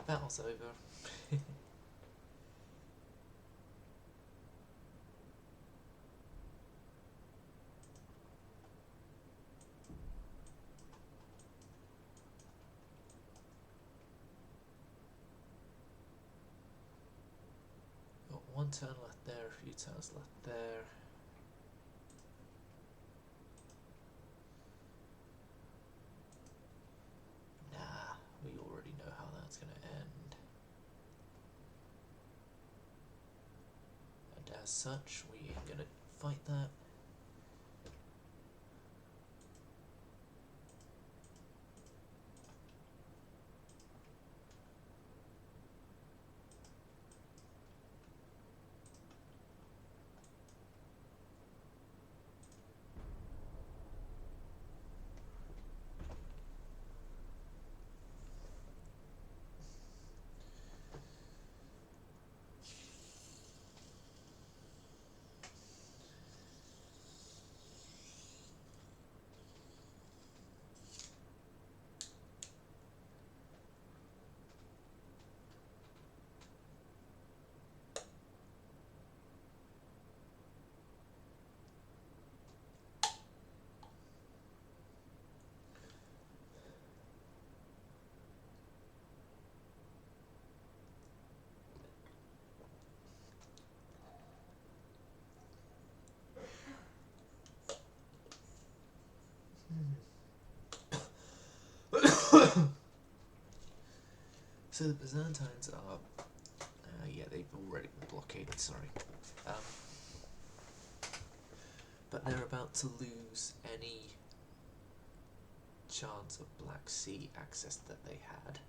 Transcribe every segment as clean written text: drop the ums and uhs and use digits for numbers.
battle's over. Got one turn left there, a few turns left there. Nah, we already know how that's going to end. And as such, we ain't going to fight that. So the Byzantines are, yeah, they've already been blockaded, sorry. But they're about to lose any chance of Black Sea access that they had.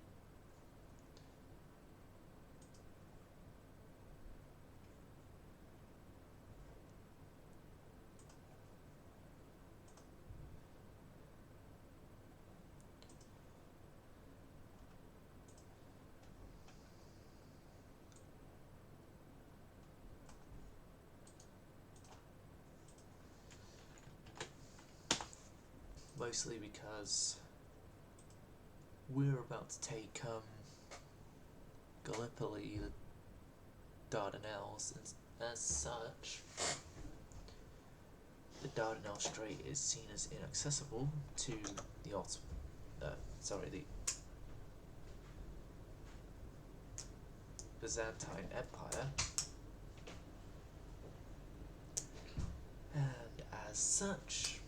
Mostly because we're about to take Gallipoli, the Dardanelles, and as such, the Dardanelles Strait is seen as inaccessible to the the Byzantine Empire, and as such,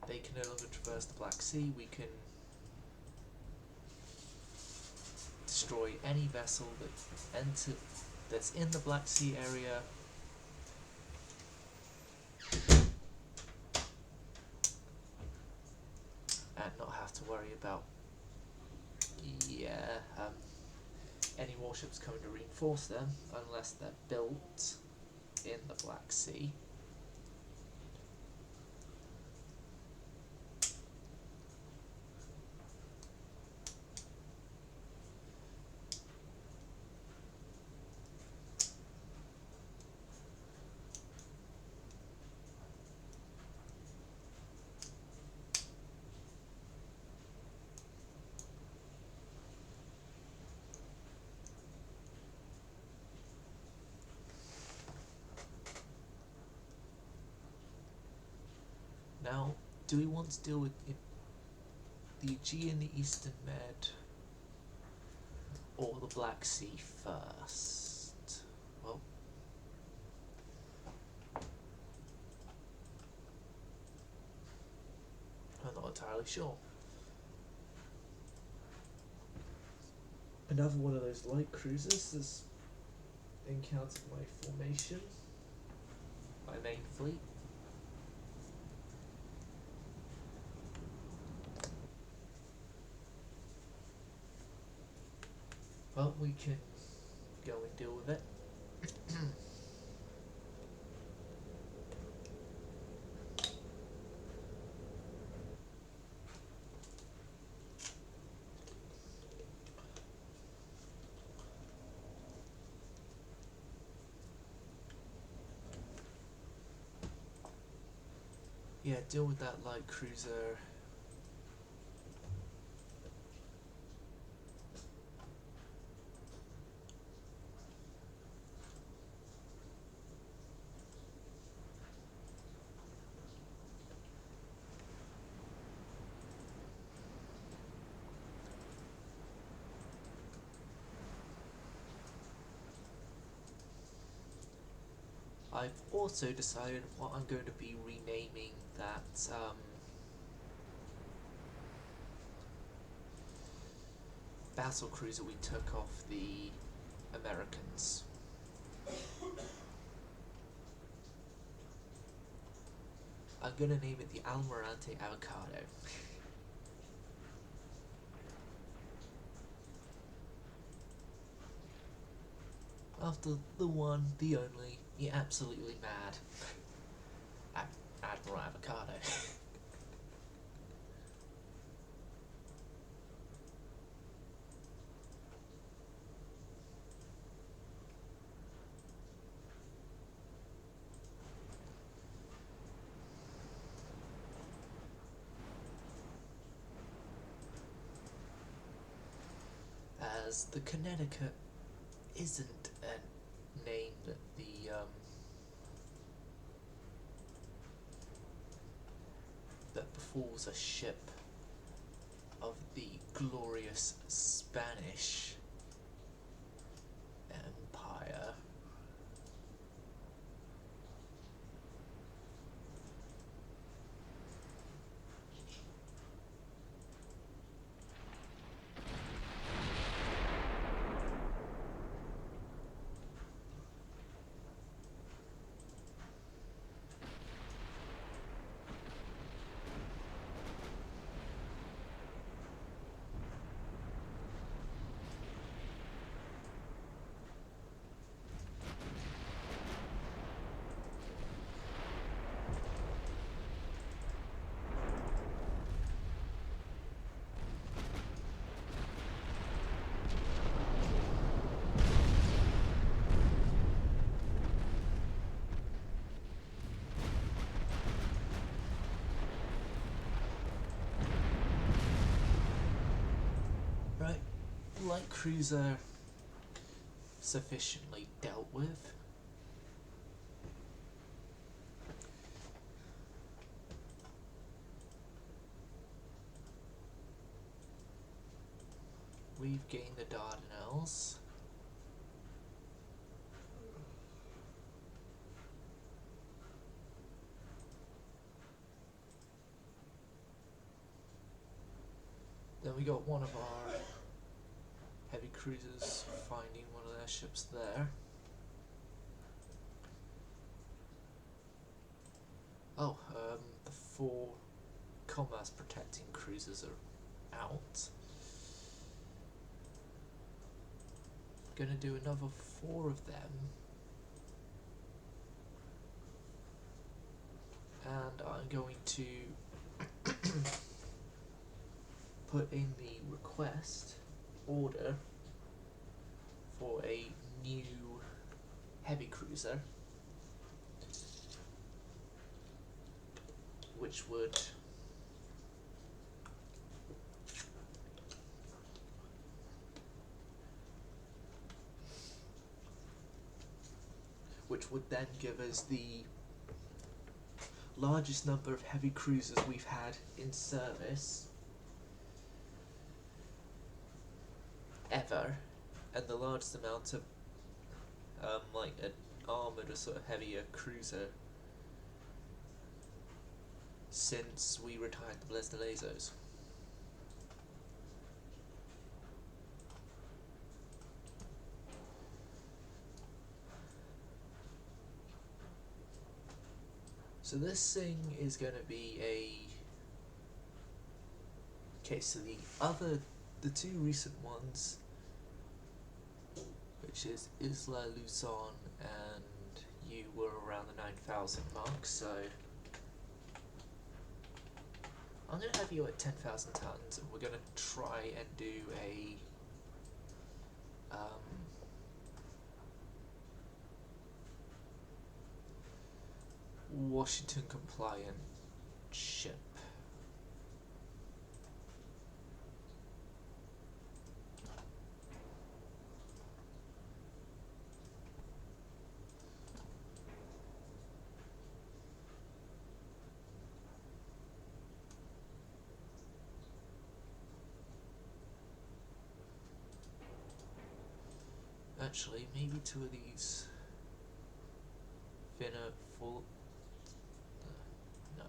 they can no longer traverse the Black Sea. We can destroy any vessel that's in the Black Sea area, and not have to worry about any warships coming to reinforce them unless they're built in the Black Sea. Now, do we want to deal with the Aegean, the Eastern Med, or the Black Sea first? Well, I'm not entirely sure. Another one of those light cruisers has encountered my formation, my main fleet. Well, we can go and deal with it. Yeah, deal with that light cruiser. I've also decided what I'm going to be renaming that battle cruiser we took off the Americans. I'm gonna name it the Almirante Avocado. After the one, the only, the absolutely mad Admiral Avocado. As the Connecticut isn't a name that that befalls a ship of the glorious Spanish Empire. Right, light cruiser sufficiently dealt with. We've gained the Dardanelles. Then we got one of our heavy cruisers finding one of their ships there. Oh, the 4 commerce protecting cruisers are out. Gonna do another 4 of them. And I'm going to put in the request order for a new heavy cruiser, which would then give us the largest number of heavy cruisers we've had in service ever, and the largest amount of like an armoured or sort of heavier cruiser since we retired the Blesdelezos. So this thing is going to be a... Okay, so the 2 recent ones, which is Isla Luzon and you, were around the 9,000 mark, so I'm going to have you at 10,000 tons, and we're going to try and do a Washington compliant ship. Actually, maybe 2 of these Thinner, full. No.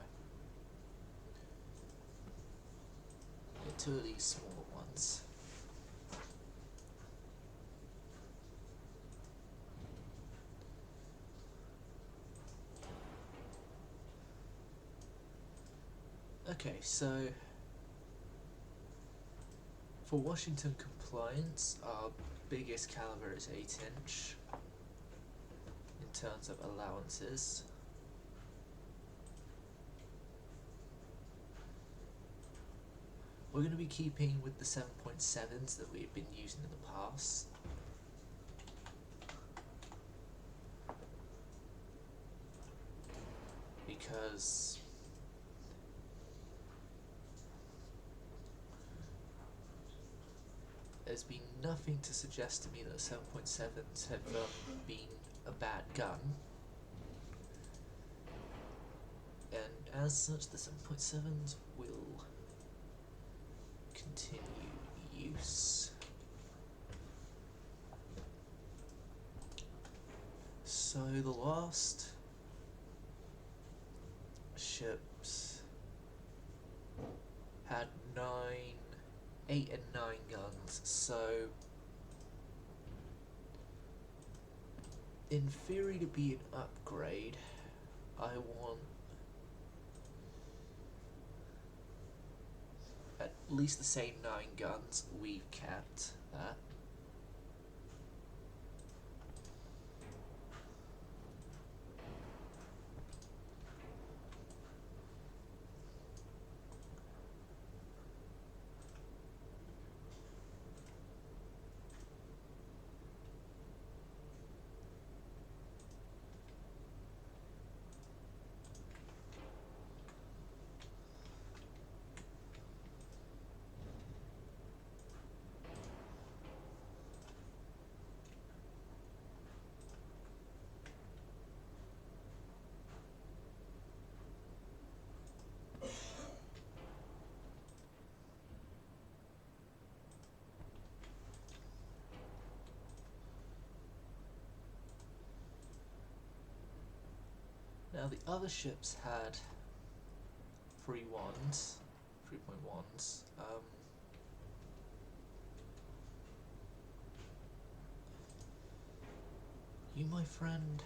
Yeah, two of these smaller ones. Okay, so for Washington compliance, our biggest caliber is 8-inch in terms of allowances. We're going to be keeping with the 7.7s that we've been using in the past. Because there's been nothing to suggest to me that 7.7s have been a bad gun. And as such, the 7.7s will continue use. So the last ships had 8 and 9 guns, so in theory to be an upgrade, I want at least the same 9 guns we've kept at. Now the other ships had 3.1s. You, my friend,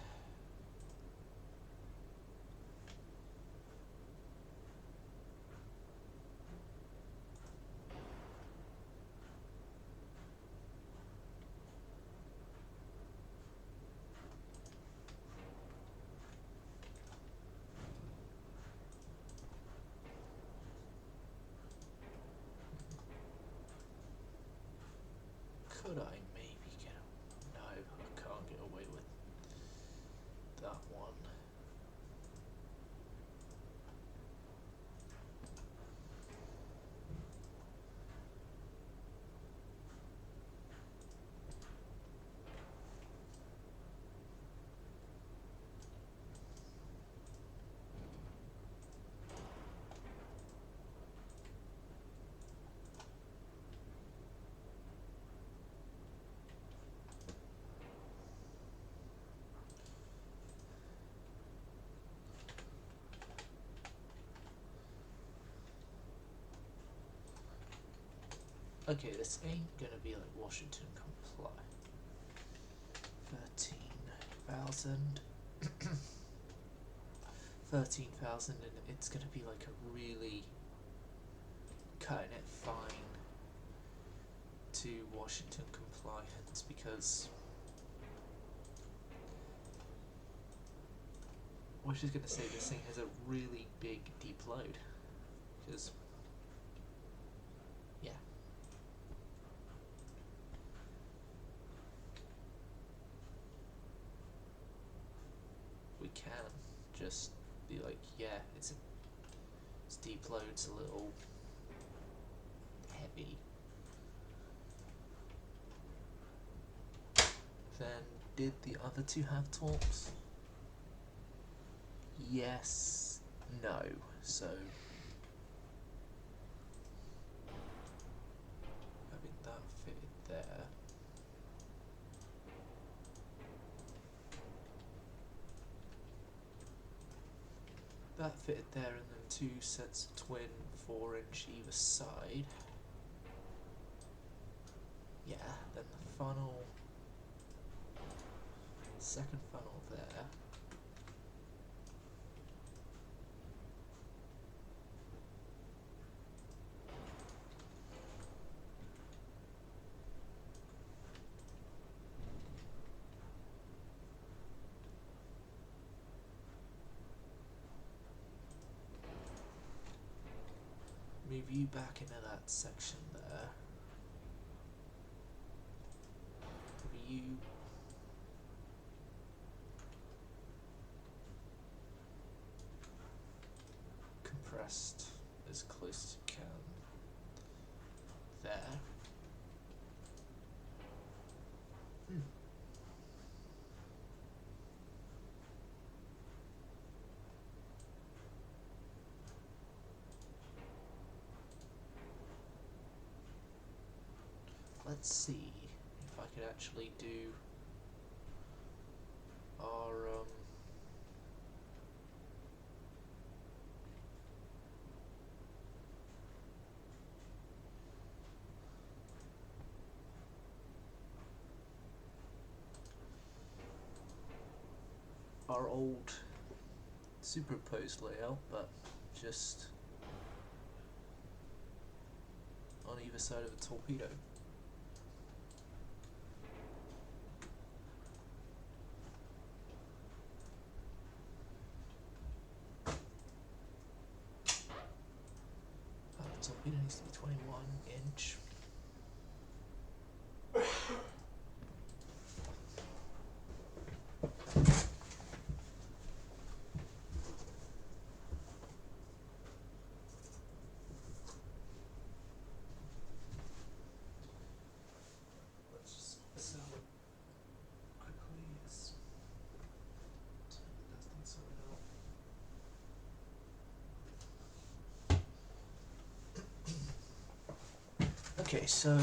could I maybe get? No, I can't get away with that one. Okay, this ain't gonna be like Washington comply. 13,000. 13,000, and it's gonna be like a really cutting it fine to Washington compliance, because we're just gonna say this thing has a really big deep load, because yeah. We can just be like, yeah, its deep load's a little heavy. Then, did the other two have torps? Yes, no. So, having that fitted there. That fitted there, and then 2 sets of twin 4-inch either side. Yeah, then the funnel, second funnel there. Move you back into that section there. You compressed as close as you can there. Let's see if I could actually do our old superimposed layout, but just on either side of the torpedo. The torpedo needs to be 21-inch. Okay, so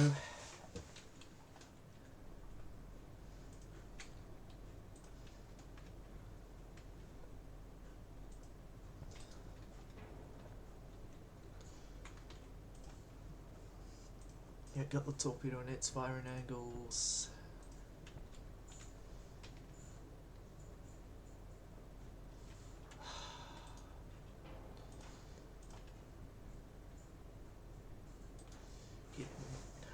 yeah, got the torpedo and its firing angles.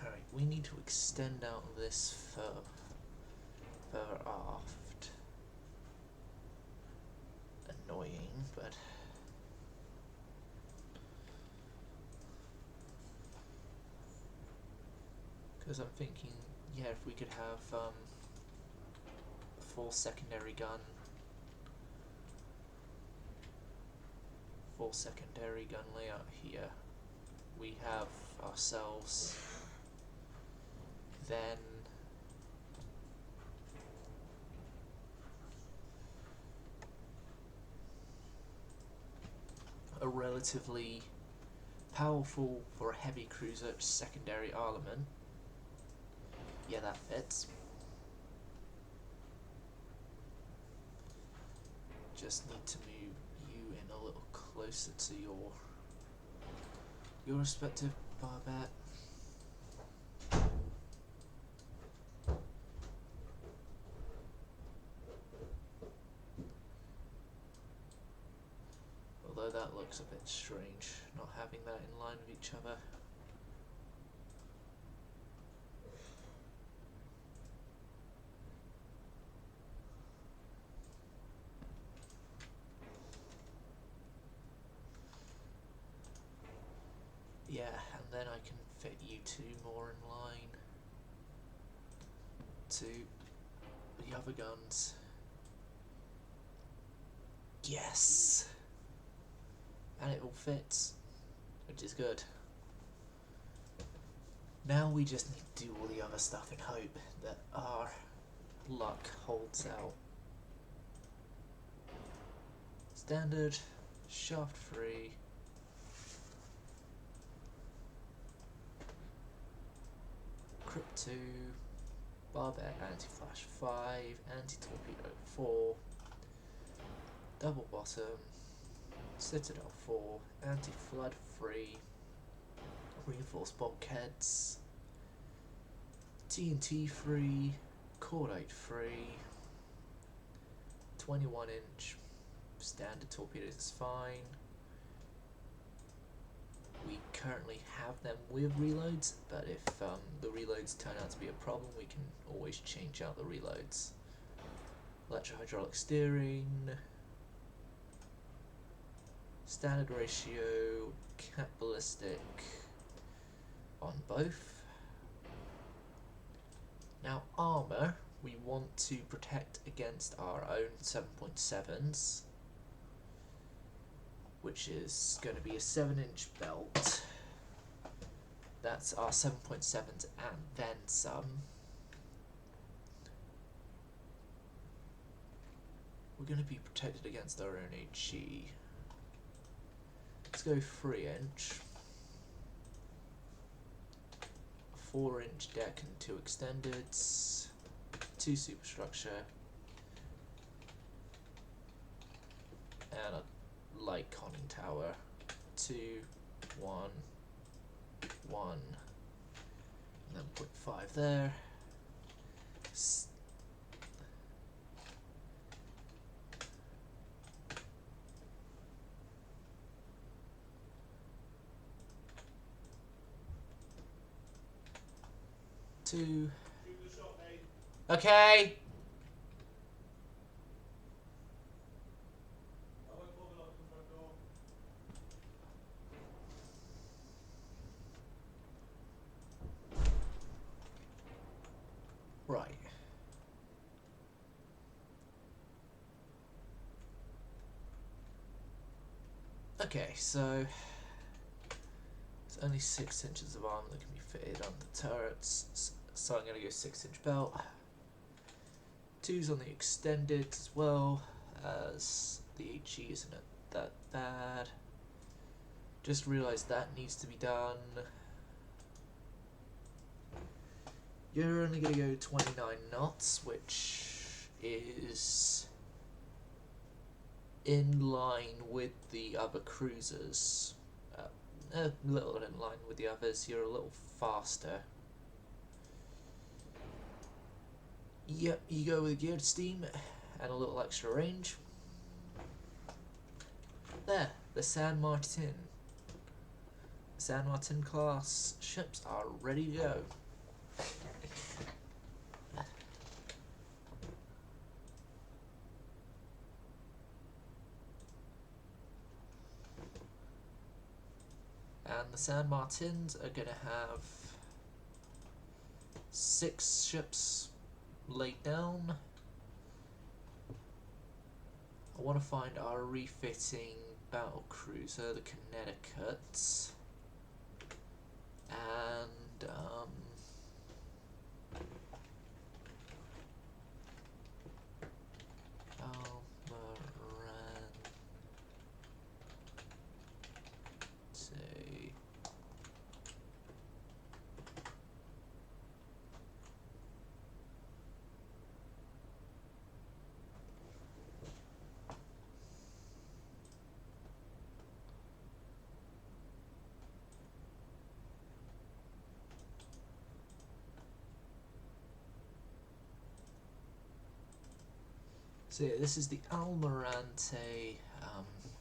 Alright, we need to extend out this further aft. Annoying, but because I'm thinking, yeah, if we could have a full secondary gun layout here, we have ourselves then a relatively powerful for a heavy cruiser secondary armament. Yeah, that fits. Just need to move you in a little closer to your respective barbette. Although that looks a bit strange, not having that in line with each other. Yeah, and then I can fit you 2 more in line to the other guns. Yes! And it all fits, which is good. Now we just need to do all the other stuff and hope that our luck holds out. Standard, shaft free. Crypt 2, barbette anti-flash 5, anti-torpedo 4, double bottom, Citadel 4, anti-flood free, reinforced bulkheads, TNT free, cordite free, 21-inch standard torpedoes is fine. We currently have them with reloads, but if the reloads turn out to be a problem, we can always change out the reloads. Electro-hydraulic steering, standard ratio, cap ballistic on both. Now armour, we want to protect against our own 7.7s, which is going to be a 7-inch belt. That's our 7.7s and then some. We're going to be protected against our own HE. Let's go 3-inch. 4-inch deck and 2 extendeds, 2 superstructure, and a light conning tower. 2, 1, 1, and then put 5 there. Two. Okay. Right. Okay, so there's only 6 inches of armor that can be fitted on the turrets, so I'm going to go 6-inch belt. 2's on the extended as well, as the HE isn't that bad. Just realised that needs to be done. You're only going to go 29 knots, which is in line with the other cruisers. A little in line with the others. You're a little faster. Yep, you go with geared steam and a little extra range. There, the San Martin. San Martin class ships are ready to go. And the San Martins are going to have 6 ships laid down. I want to find our refitting battle cruiser, the Connecticut, and so yeah, this is the Almirante,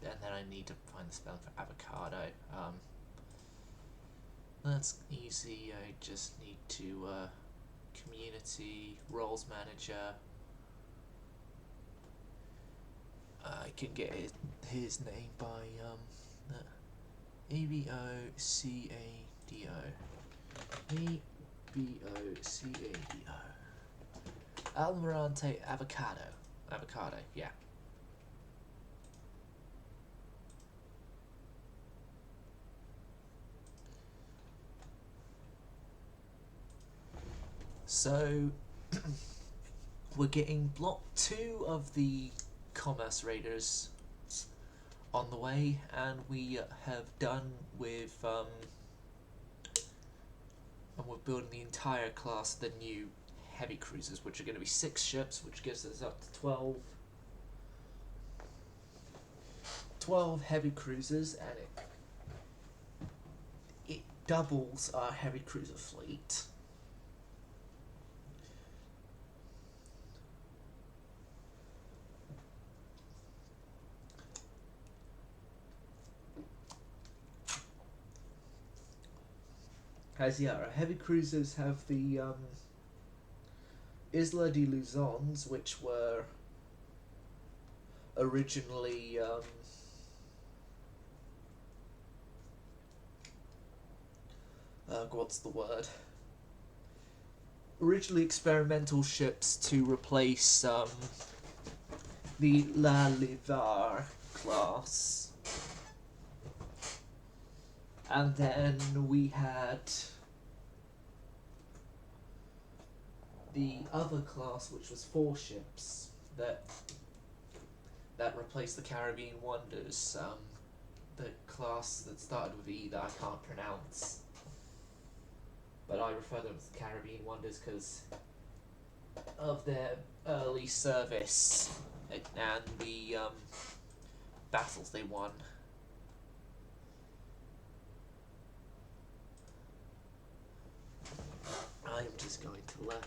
and then I need to find the spelling for avocado. That's easy. I just need to community roles manager. I can get his name by ABOCADO. Almirante avocado. Avocado, yeah. So we're getting block 2 of the Commerce Raiders on the way, and we have done with and we're building the entire class of the new heavy cruisers, which are going to be 6 ships, which gives us up to 12 heavy cruisers, and it doubles our heavy cruiser fleet. As yeah, our heavy cruisers have the Isla de Luzons, which were originally what's the word? Originally experimental ships to replace the La Livar class. And then we had the other class, which was 4 ships that replaced the Caribbean Wonders. The class that started with E that I can't pronounce, but I refer to them as the Caribbean Wonders because of their early service and the battles they won. I'm just going to let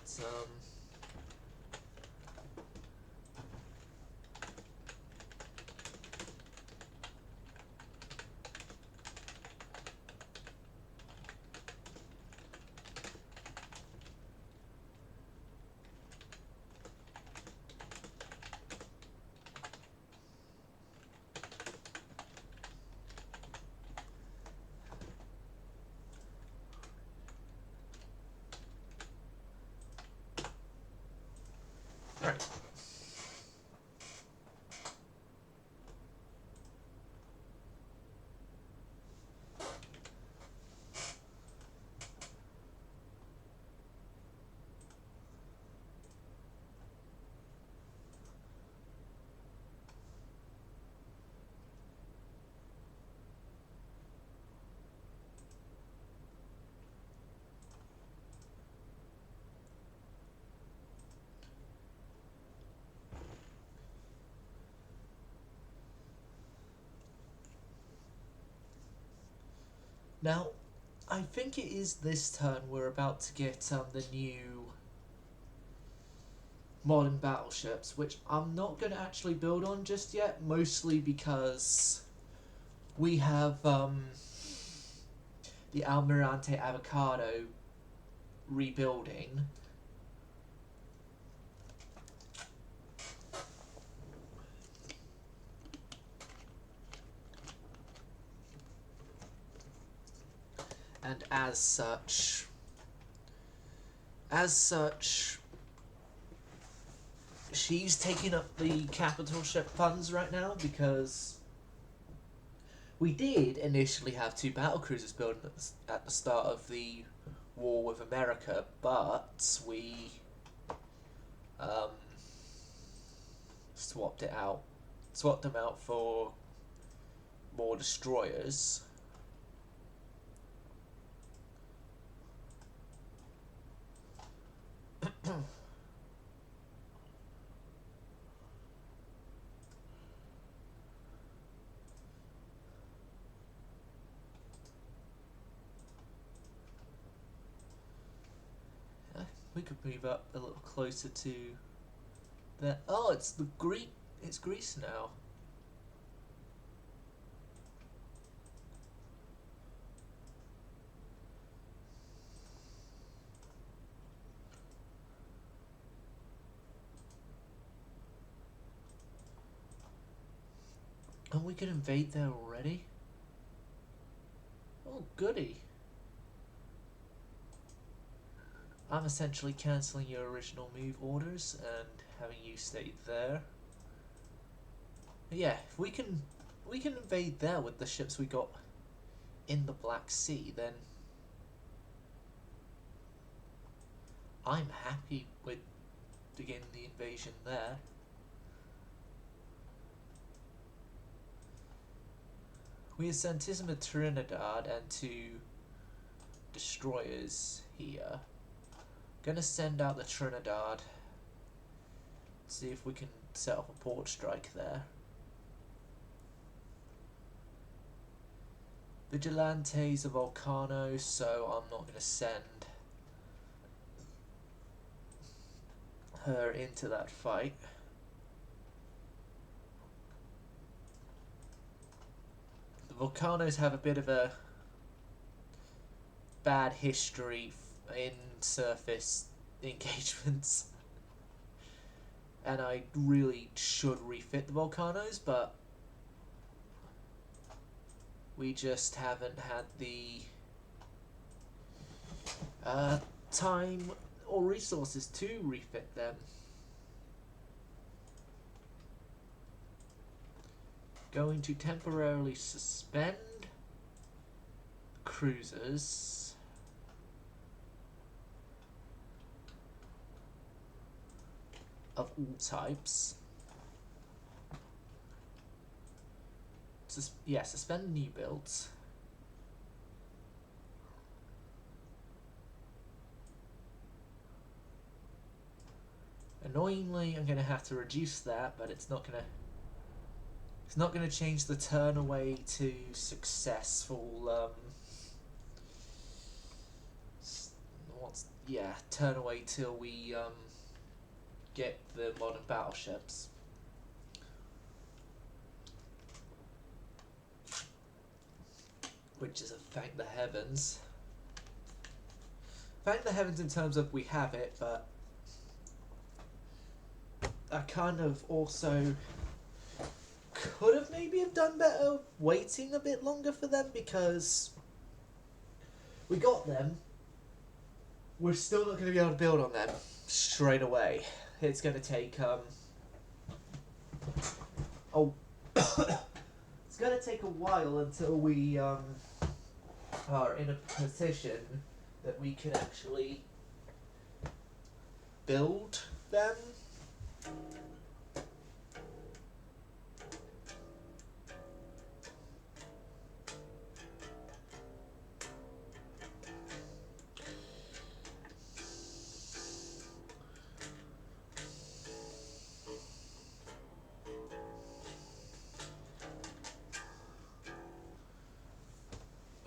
right. Now, I think it is this turn we're about to get the new modern battleships, which I'm not going to actually build on just yet, mostly because we have the Almirante Avocado rebuilding. And as such, she's taking up the capital ship funds right now because we did initially have 2 battlecruisers built at the start of the war with America, but we swapped them out for more destroyers. We could move up a little closer to that. Oh, it's Greece now. And we can invade there already? Oh, goody. I'm essentially cancelling your original move orders and having you stay there. But yeah, if we can invade there with the ships we got in the Black Sea, then I'm happy with beginning the invasion there. We have Santissima Trinidad and 2 destroyers here. Gonna send out the Trinidad. See if we can set up a port strike there. Vigilante's a volcano, so I'm not going to send her into that fight. The volcanoes have a bit of a bad history in surface engagements, and I really should refit the volcanoes, but we just haven't had the time or resources to refit them. Going to temporarily suspend cruisers. Of all types. Suspend new builds. Annoyingly, I'm going to have to reduce that, but it's not going to change the turn away to successful turn away till we get the modern battleships. Which is a thank the heavens. Thank the heavens in terms of we have it, but I kind of also could have maybe have done better waiting a bit longer for them, because we got them. We're still not going to be able to build on them straight away. It's going to take it's going to take a while until we are in a position that we can actually build them.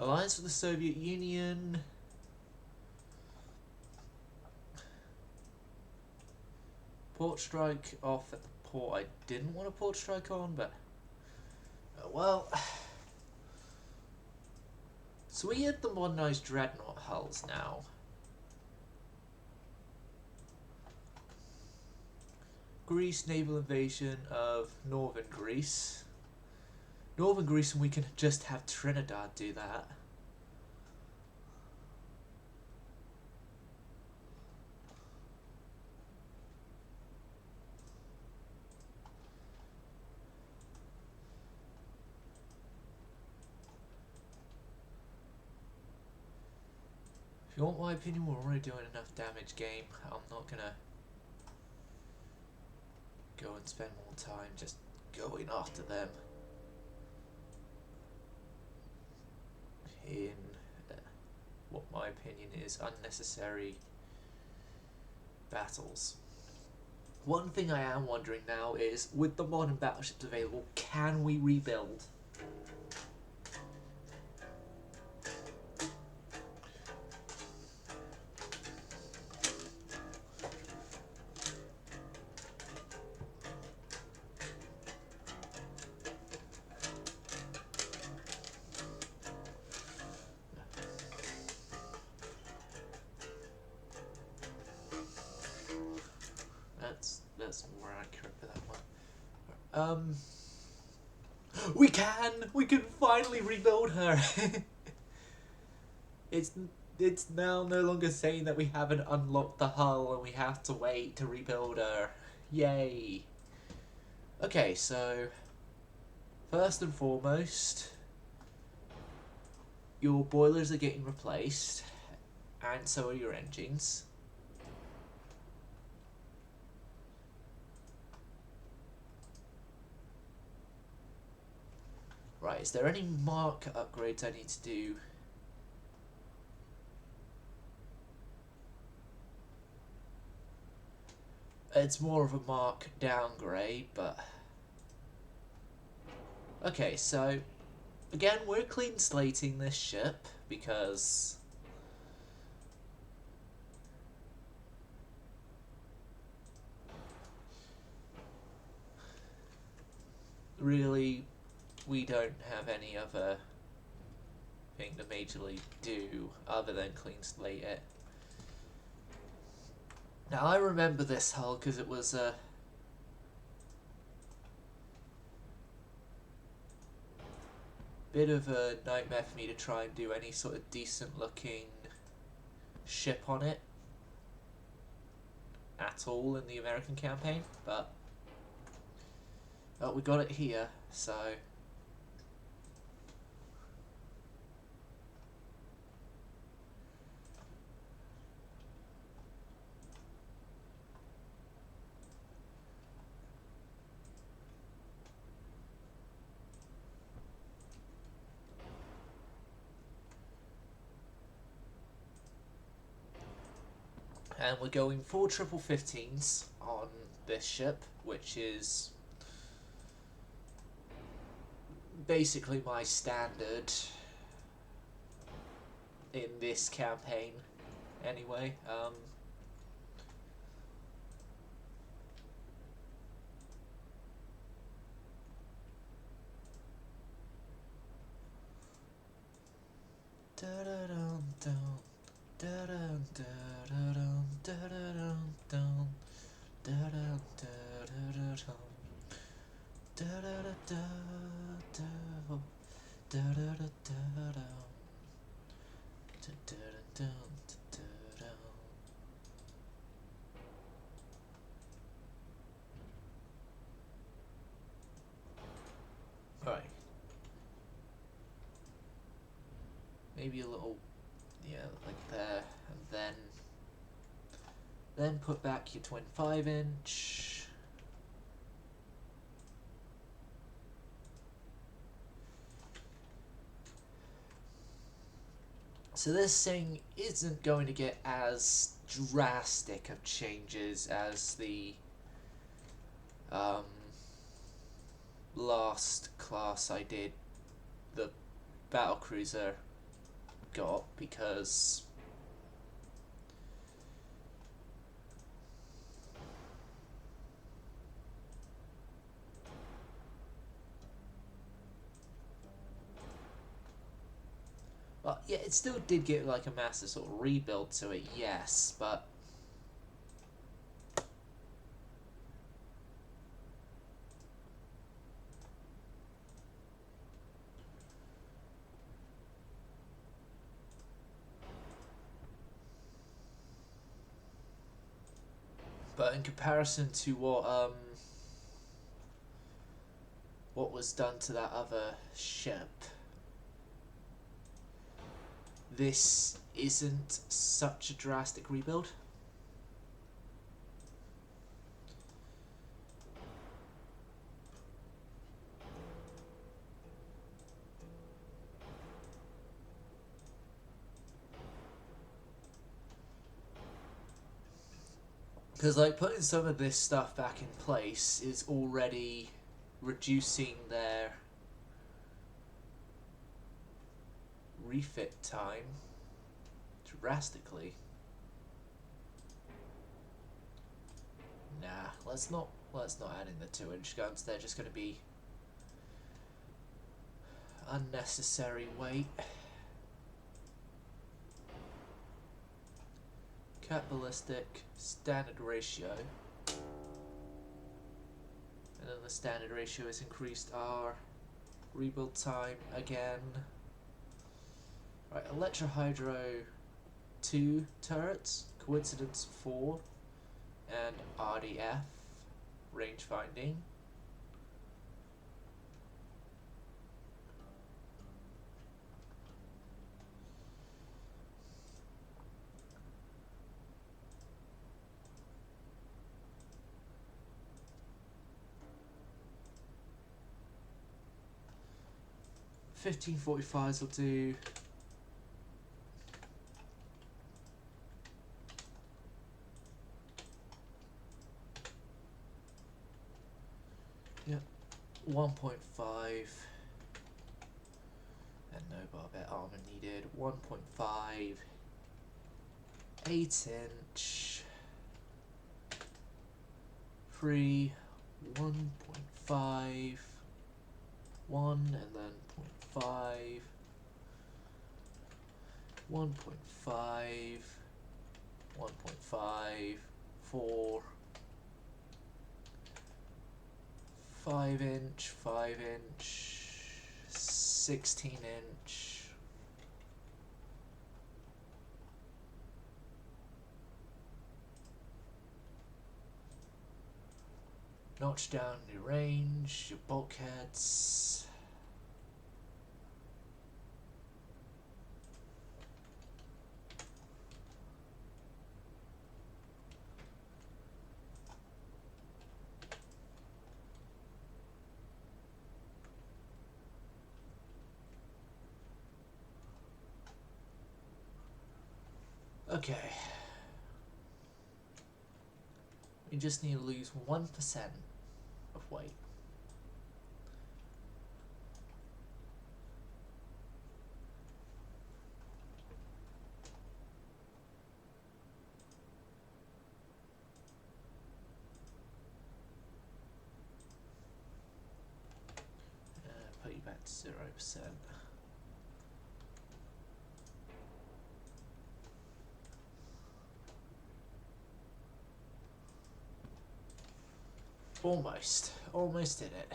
Alliance with the Soviet Union. Port strike off at the port I didn't want a port strike on, but well. So we had the modernised Dreadnought hulls now. Greece, naval invasion of northern Greece. Northern Greece, and we can just have Trinidad do that. If you want my opinion, we're already doing enough damage, game. I'm not gonna go and spend more time just going after them in what my opinion is unnecessary battles. One thing I am wondering now is, with the modern battleships available, can we rebuild? That's more accurate for that one. We can finally rebuild her. It's now no longer saying that we haven't unlocked the hull and we have to wait to rebuild her. Yay. Okay, so first and foremost, your boilers are getting replaced, and so are your engines. Right, is there any marker upgrades I need to do? It's more of a mark downgrade, but... Okay, so again, we're clean slating this ship because really we don't have any other thing to majorly do other than clean slate it. Now I remember this hull because it was a bit of a nightmare for me to try and do any sort of decent looking ship on it at all in the American campaign, but we got it here, so and we're going 4 triple-15s on this ship, which is basically my standard in this campaign anyway. Right. Maybe a little, yeah, like there, and then put back your twin 5-inch. So this thing isn't going to get as drastic of changes as the last class I did, the battlecruiser, got, because well, yeah, it still did get like a massive sort of rebuild to it, yes, but in comparison to what was done to that other ship, this isn't such a drastic rebuild. Because like putting some of this stuff back in place is already reducing their refit time drastically. Nah, let's not add in the 2-inch guns. They're just going to be unnecessary weight. Cat ballistic, standard ratio. And then the standard ratio has increased our rebuild time again. Right, Electrohydro 2 turrets, Coincidence 4, and RDF, range finding. $1545s will do. Yep, 1.5. and no barbette armor needed. 1.5, 8-inch, 3, 1.5, 1, and then 0.5, 1.5, 1.5, 4, 5-inch, 5-inch, 16-inch, notch down your range, your bulkheads. Okay. We just need to lose 1% of weight. Put you back to 0%. Almost did it.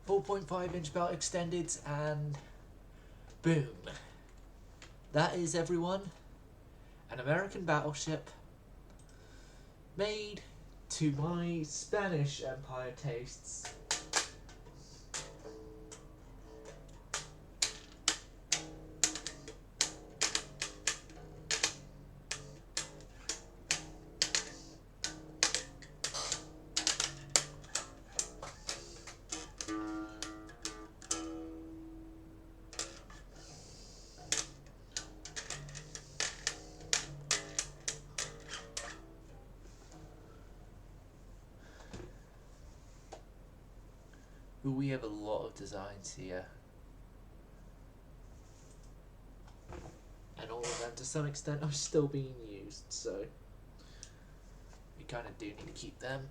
.5-inch belt extended, and boom. That is, everyone, an American battleship made to my Spanish Empire tastes. We have a lot of designs here, and all of them to some extent are still being used, so we kind of do need to keep them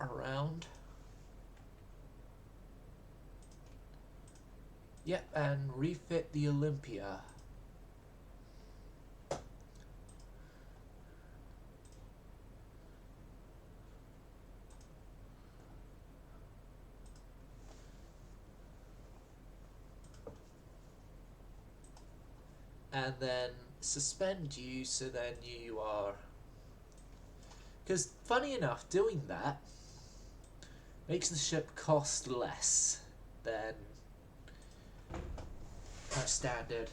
around. Yep, and refit the Olympia. And then suspend you so then you are... Because, funny enough, doing that makes the ship cost less than her standard.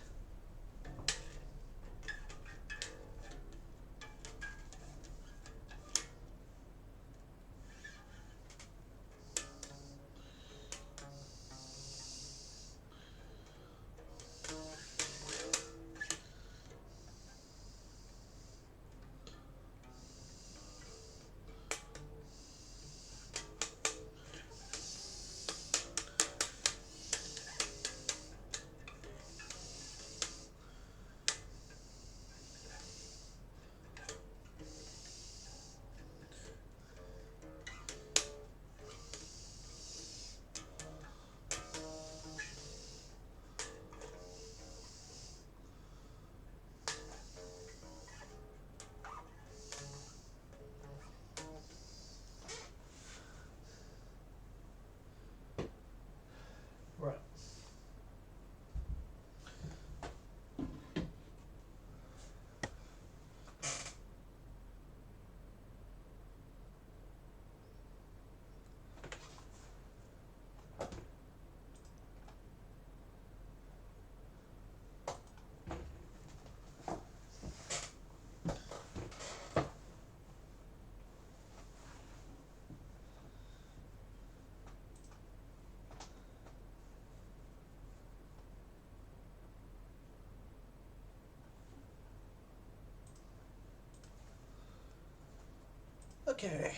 Okay,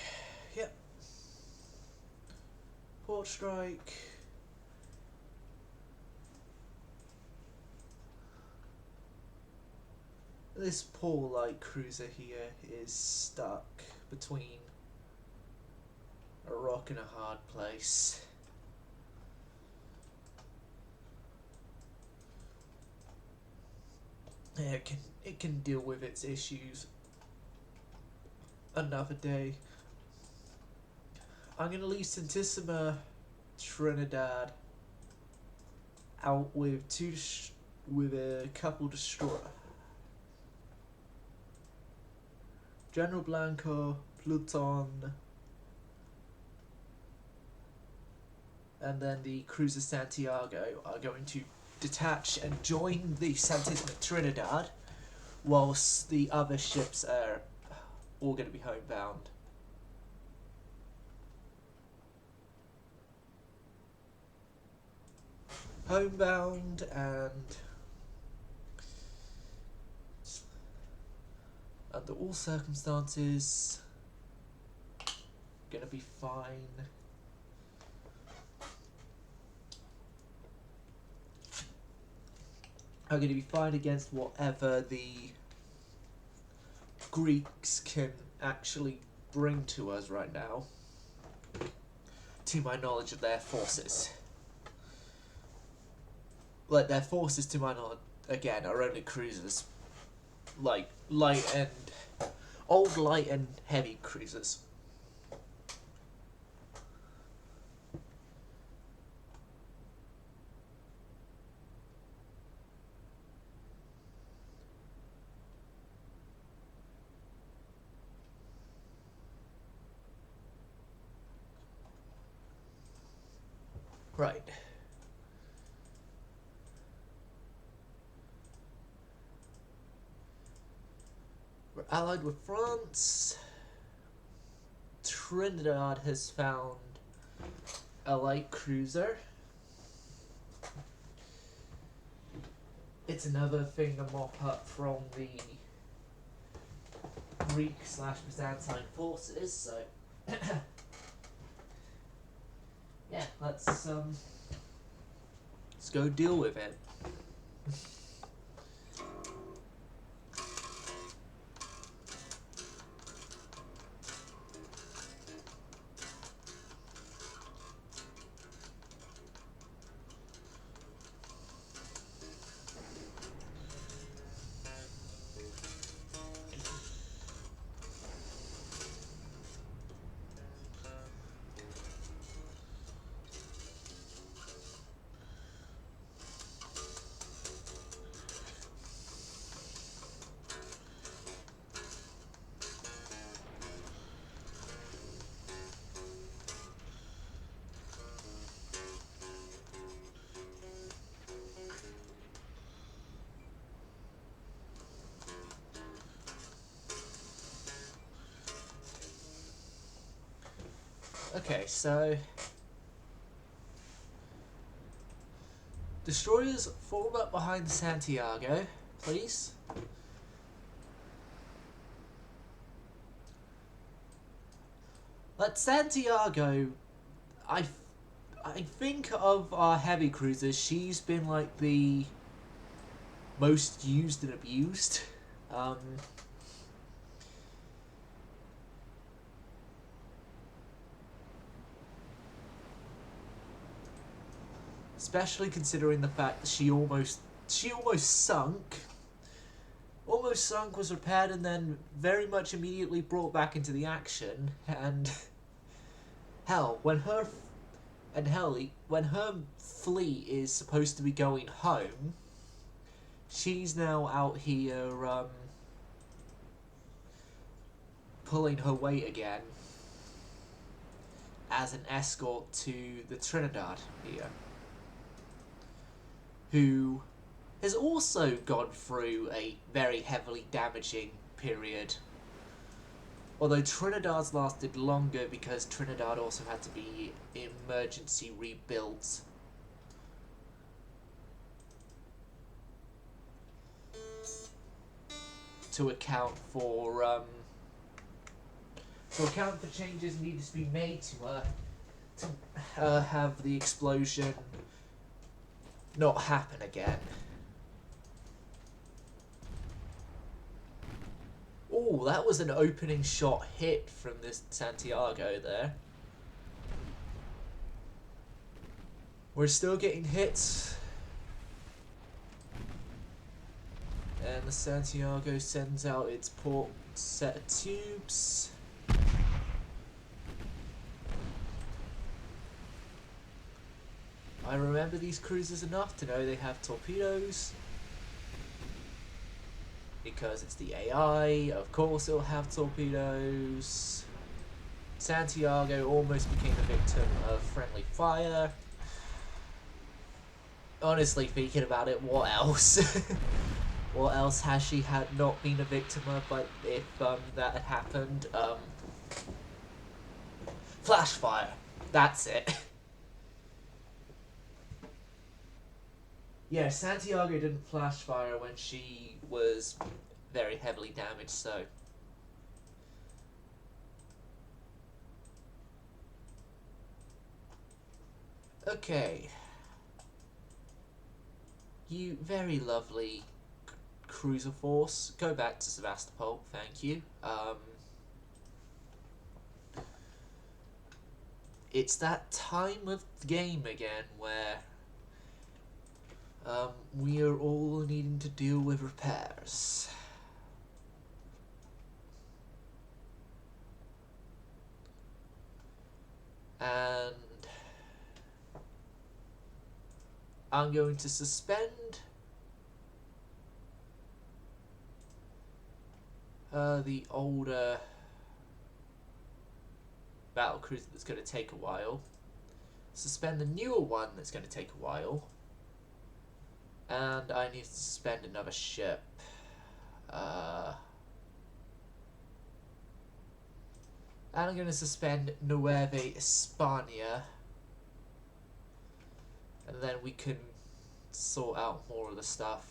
yep. Port strike. This poor light cruiser here is stuck between a rock and a hard place. Yeah, it can deal with its issues another day. I'm gonna leave Santissima Trinidad out with with a couple destroyer. General Blanco, Pluton, and then the cruiser Santiago are going to detach and join the Santissima Trinidad, whilst the other ships are all going to be homebound. Homebound and under all circumstances gonna be fine. I'm gonna be fine against whatever the Greeks can actually bring to us right now, to my knowledge of their forces. Like, their forces, to my knowledge, again, are only cruisers. Like, light and heavy cruisers. Right. We're allied with France. Trinidad has found a light cruiser. It's another thing to mop up from the Greek/Byzantine forces, so yeah, let's go deal with it. Okay, so destroyers form up behind Santiago, please. But Santiago, I think of our heavy cruisers, she's been like the most used and abused. Especially considering the fact that she almost sunk. Almost sunk, was repaired, and then very much immediately brought back into the action. And hell, when her fleet is supposed to be going home, she's now out here pulling her weight again as an escort to the Trinidad here, who has also gone through a very heavily damaging period. Although Trinidad's lasted longer because Trinidad also had to be emergency rebuilt. To account for So account for changes needed to be made to have the explosion not happen again. Oh, that was an opening shot hit from this Santiago there. We're still getting hits. And the Santiago sends out its port set of tubes. I remember these cruisers enough to know they have torpedoes. Because it's the AI, of course it'll have torpedoes. Santiago almost became a victim of friendly fire. Honestly, thinking about it, what else? What else has she had not been a victim of? But if that had happened, flash fire. That's it. Yeah, Santiago didn't flash fire when she was very heavily damaged. So. Okay. You very lovely cruiser force. Go back to Sevastopol, thank you. It's that time of the game again where we are all needing to deal with repairs. And I'm going to suspend the older battle cruiser that's going to take a while. Suspend the newer one that's going to take a while. And I need to suspend another ship. And I'm going to suspend Nueva España. And then we can sort out more of the stuff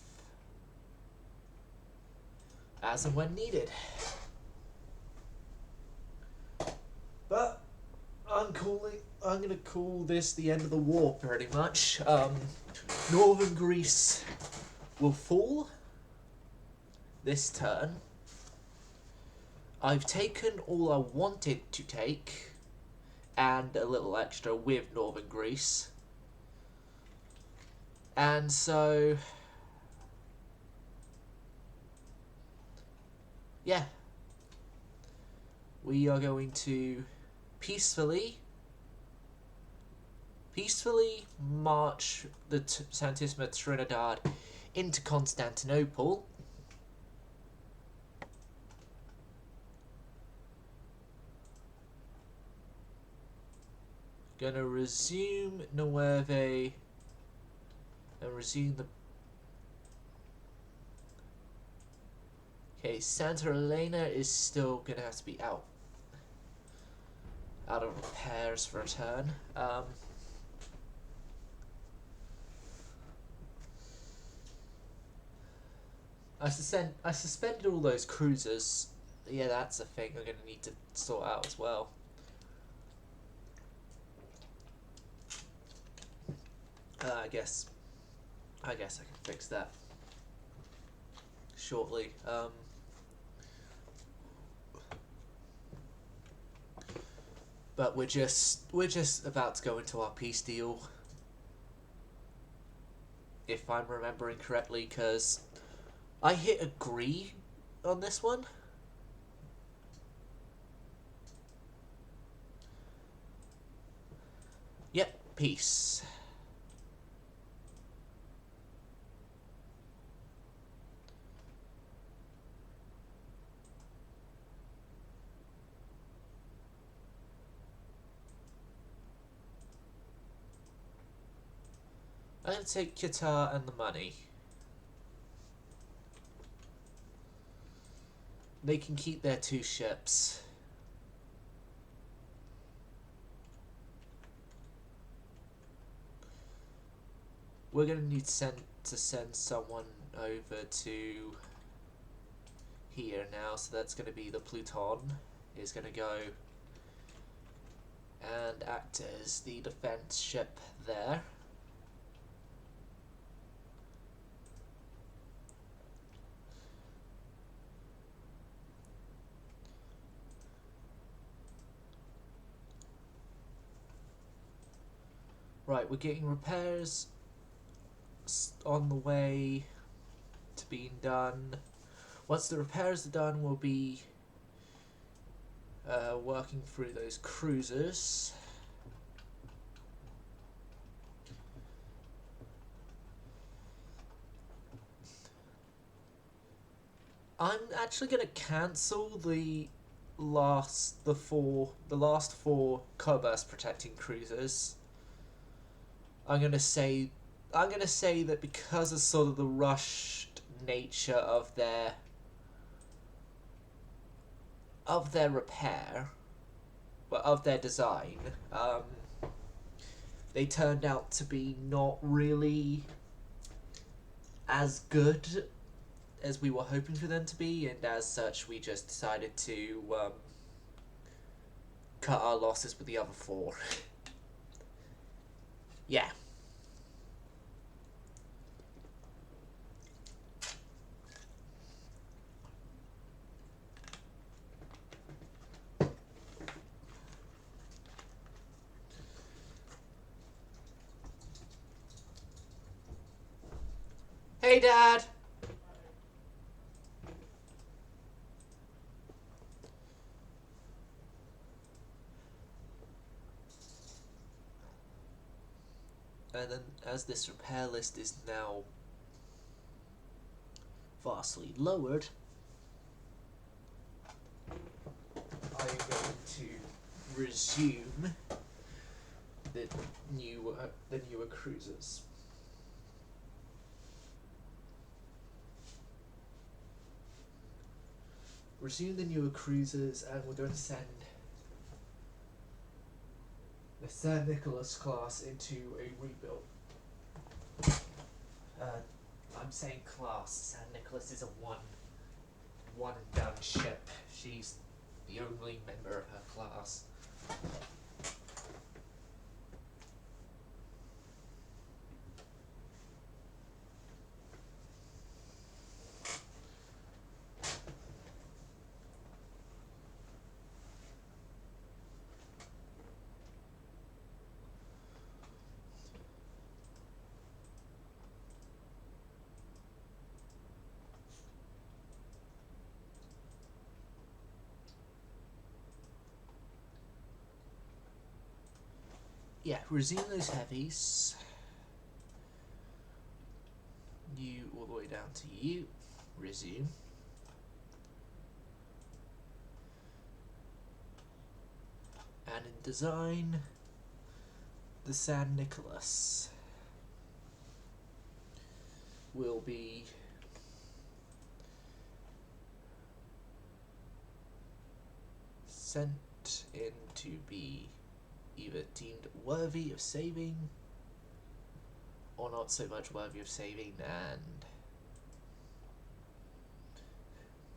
as and when needed. But I'm going to call this the end of the war pretty much. Northern Greece will fall this turn. I've taken all I wanted to take and a little extra with Northern Greece. And so, yeah, we are going to peacefully march the Santissima Trinidad into Constantinople. Gonna resume Nueve and resume the... Okay, Santa Elena is still gonna have to be out of repairs for a turn. I suspended all those cruisers. Yeah, that's a thing I'm gonna need to sort out as well. I guess I can fix that shortly. But we're just about to go into our peace deal, if I'm remembering correctly, because I hit agree on this one. Yep, peace. I'm going to take Qatar and the money. They can keep their 2 ships. We're going to need to send someone over to here now, so that's going to be the Pluton. is going to go and act as the defense ship there. Right, we're getting repairs on the way to being done. Once the repairs are done, we'll be working through those cruisers. I'm actually going to cancel the last four co-burst protecting cruisers. I'm gonna say that because of sort of the rushed nature of their repair, but of their design, they turned out to be not really as good as we were hoping for them to be, and as such we just decided to cut our losses with the other four. Yeah. Hey, Dad! And then, as this repair list is now vastly lowered, I'm going to resume the newer cruisers. Resume the newer cruisers, and we're going to send the San Nicholas class into a rebuild. I'm saying class. San Nicholas is a one and done ship. She's the only member of her class. Yeah, resume those heavies. You all the way down to you. Resume. And in design, the San Nicholas will be sent in to be either deemed worthy of saving or not so much worthy of saving, and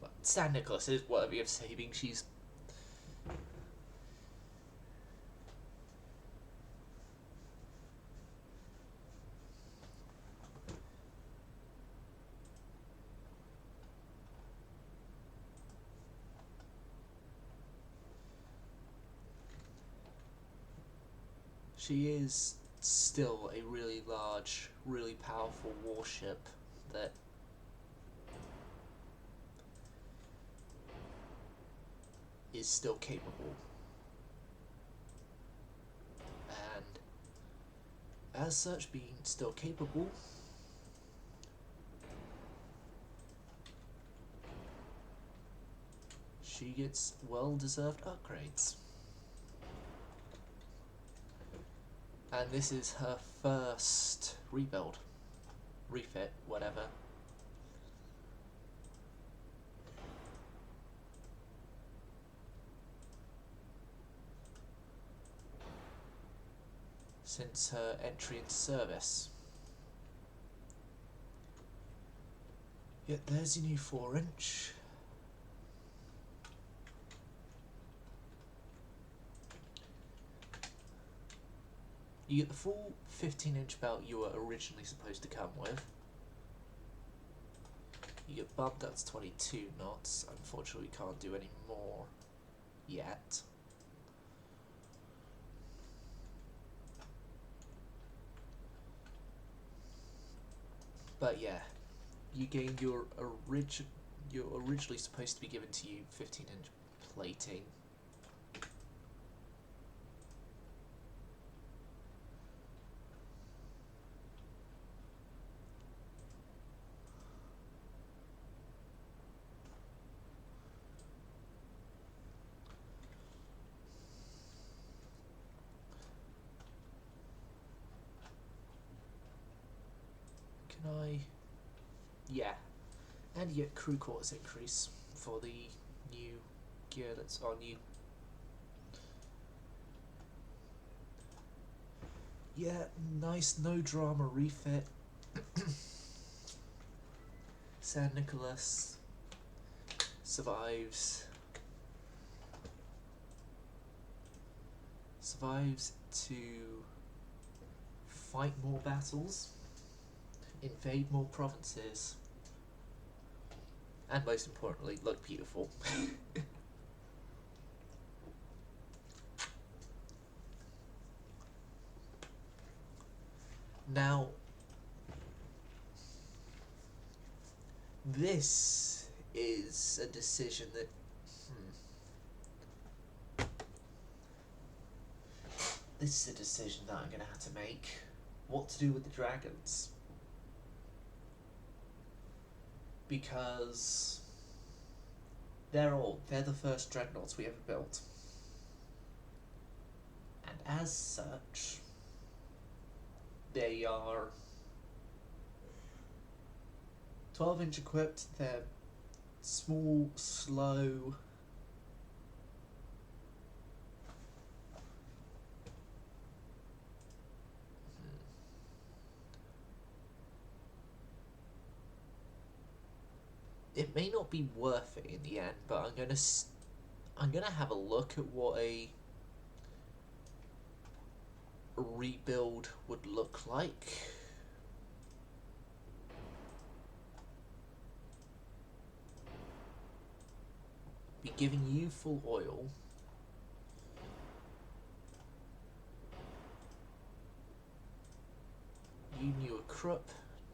well, San Nicholas is worthy of saving. She is still a really large, really powerful warship that is still capable. And as such, being still capable, she gets well-deserved upgrades. And this is her first rebuild, refit, whatever. Since her entry into service. Yep, there's your new 4-inch. You get the full 15-inch belt you were originally supposed to come with. You get bumped up to 22 knots. Unfortunately, we can't do any more yet. But yeah, you gain your originally supposed to be given to you 15-inch plating. Can I? Yeah. And you get crew quarters increase for the new gear that's on you. Yeah, nice no drama refit. San Nicolas survives to fight more battles, invade more provinces, and most importantly, look beautiful. Now, this is a decision that this is a decision that I'm going to have to make. What to do with the dragons? Because they're the first dreadnoughts we ever built. And as such, they are 12-inch equipped, they're small, slow, it may not be worth it in the end, but I'm gonna have a look at what a rebuild would look like. Be giving you full oil. You new Krupp,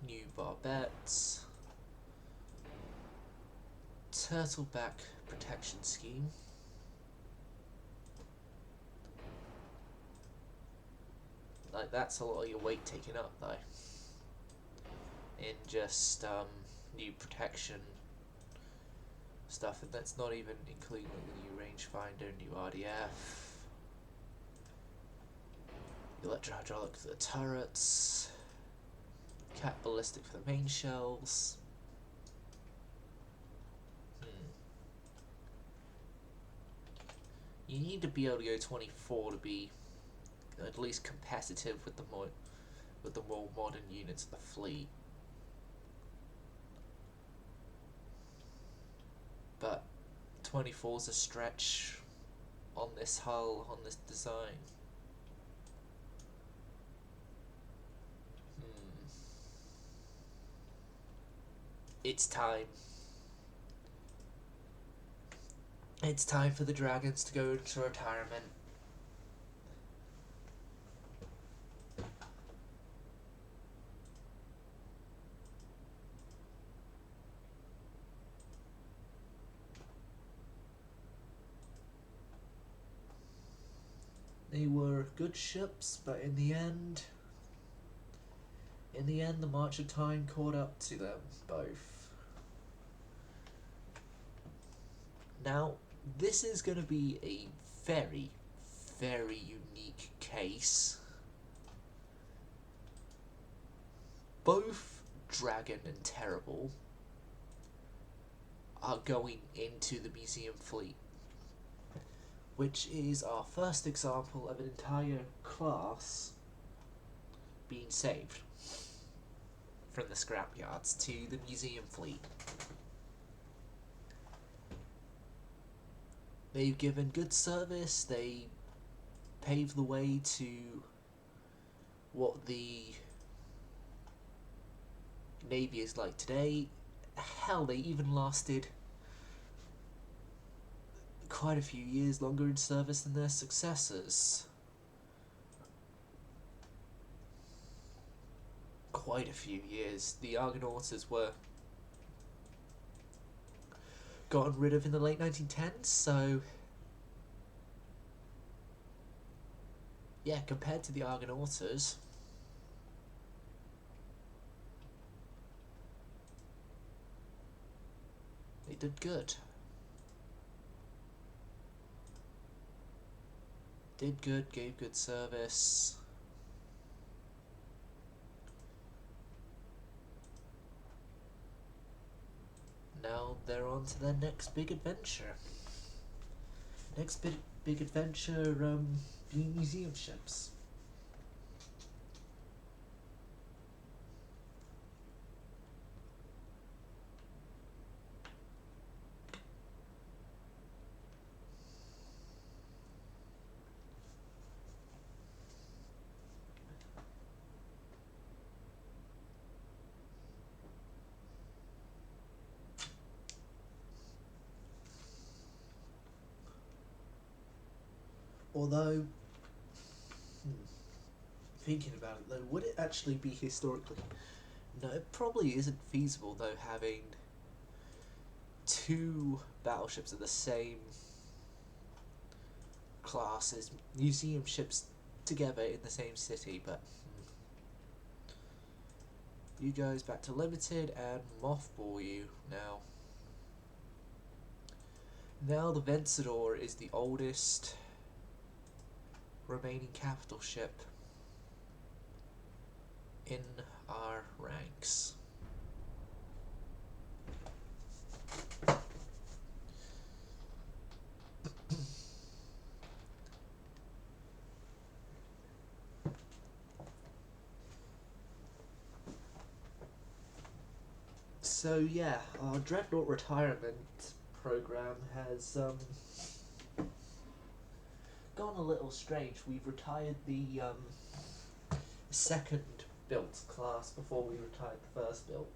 new barbettes, turtleback protection scheme. Like, that's a lot of your weight taken up though. In just new protection stuff, and that's not even including the new rangefinder, new RDF, electro-hydraulic for the turrets, cat ballistic for the main shells. You need to be able to go 24 to be at least competitive with the more modern units of the fleet. But 24's a stretch on this hull, on this design. It's time. It's time for the dragons to go into retirement. They were good ships, but in the end, the march of time caught up to them both. Now, this is going to be a very, very unique case. Both Dragon and Terrible are going into the museum fleet, which is our first example of an entire class being saved from the scrapyards to the museum fleet. They've given good service, they paved the way to what the Navy is like today. Hell, they even lasted quite a few years longer in service than their successors. Quite a few years. The Argonauts were gotten rid of in the late 1910s, so yeah, compared to the Argonauts, they did good. Did good, gave good service. Now they're on to their next big adventure. Next big adventure, being museum ships. Although, thinking about it though, would it actually be historically? No, it probably isn't feasible though, having two battleships of the same class as museum ships together in the same city, but you guys back to limited and mothball you now. Now the Vencedor is the oldest remaining capital ship in our ranks. So yeah, our Dreadnought retirement program has gone a little strange. We've retired the second built class before we retired the first built.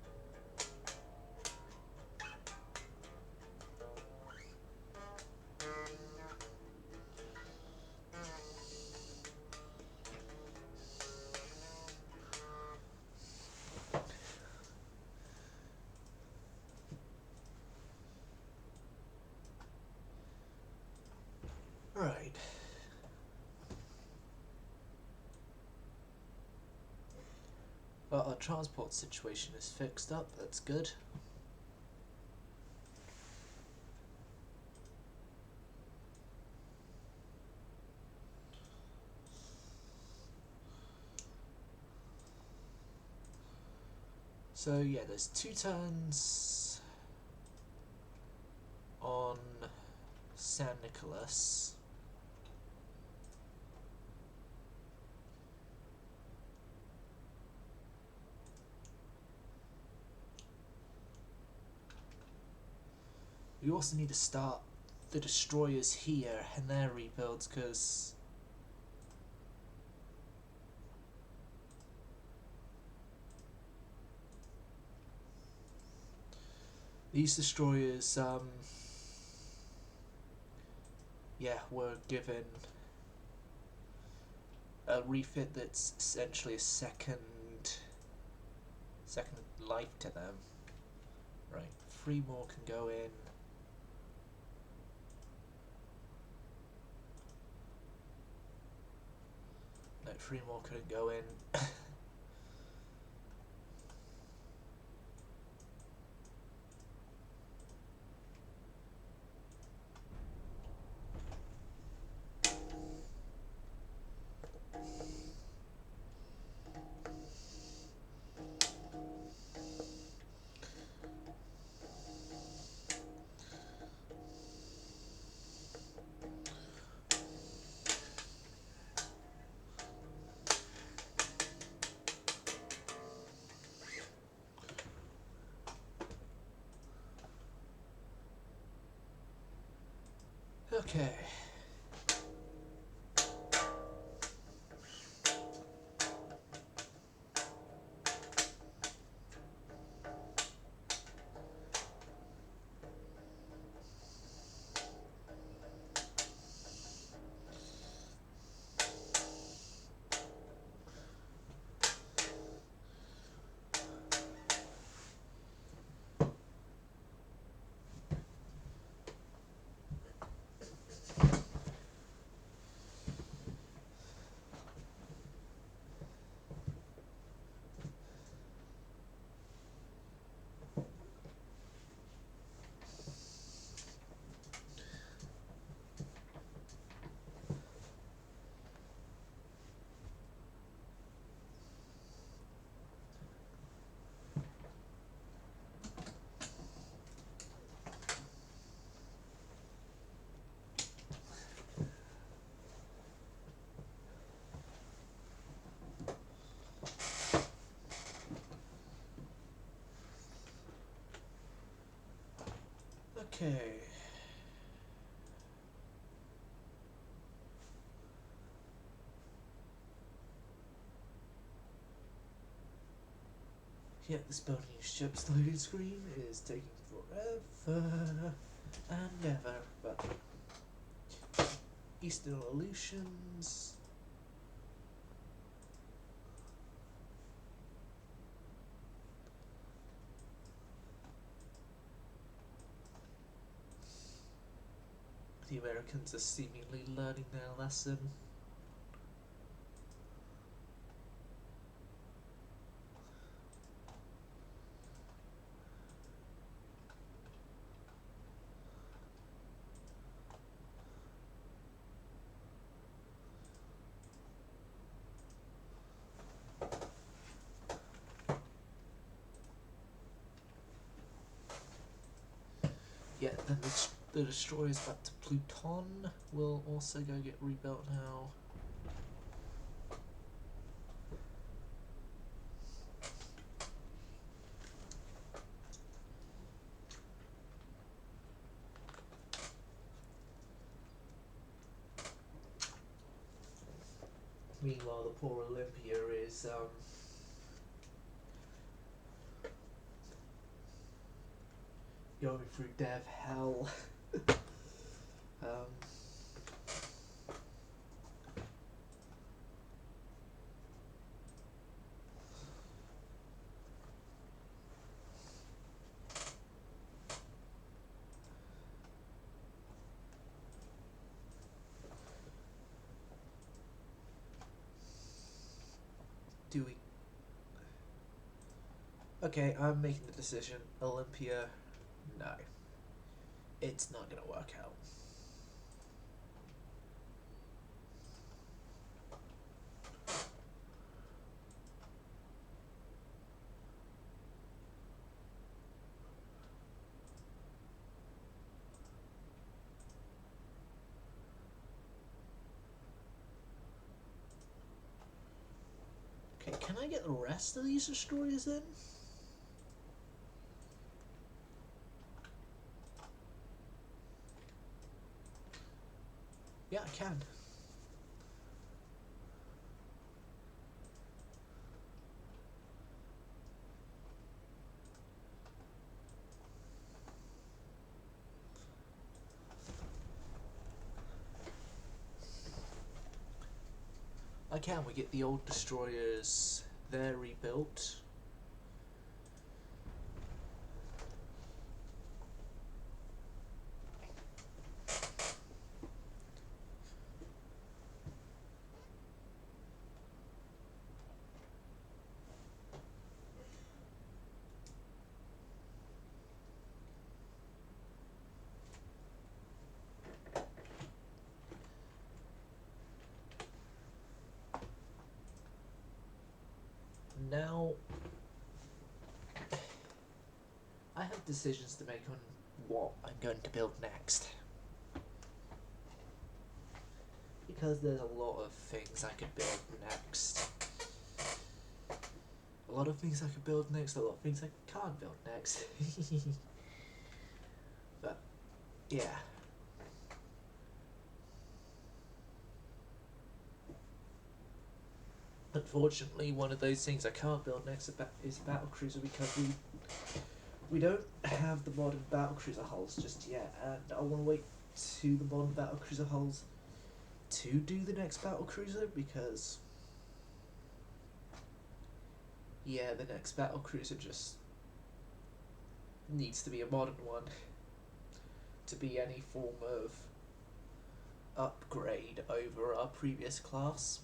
Right. Well, our transport situation is fixed up, that's good. So yeah, there's 2 turns on San Nicolas. We also need to start the destroyers here and their rebuilds, because these destroyers, were given a refit that's essentially a second life to them. Right, 3 more can go in. No, 3 more couldn't go in. Okay. Okay. Yeah, this building ship's loading screen is taking forever and ever, but Eastern Illusions. The Americans are seemingly learning their lesson. Yeah, then the destroyers back to Pluton will also go get rebuilt now. Meanwhile, the poor Olympia is going through dev hell. um, do we? Okay, I'm making the decision. Olympia, no, it's not gonna work out. Okay, can I get the rest of these destroyers in? Yeah, I can. I can. We get the old destroyers. They're rebuilt. Now, I have decisions to make on what I'm going to build next. Because there's a lot of things I could build next. A lot of things I could build next, a lot of things I can't build next. But, yeah. Unfortunately, one of those things I can't build next is a battlecruiser because we don't have the modern battlecruiser hulls just yet, and I want to wait to the modern battlecruiser hulls to do the next battlecruiser because, yeah, the next battlecruiser just needs to be a modern one to be any form of upgrade over our previous class.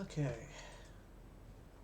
Okay.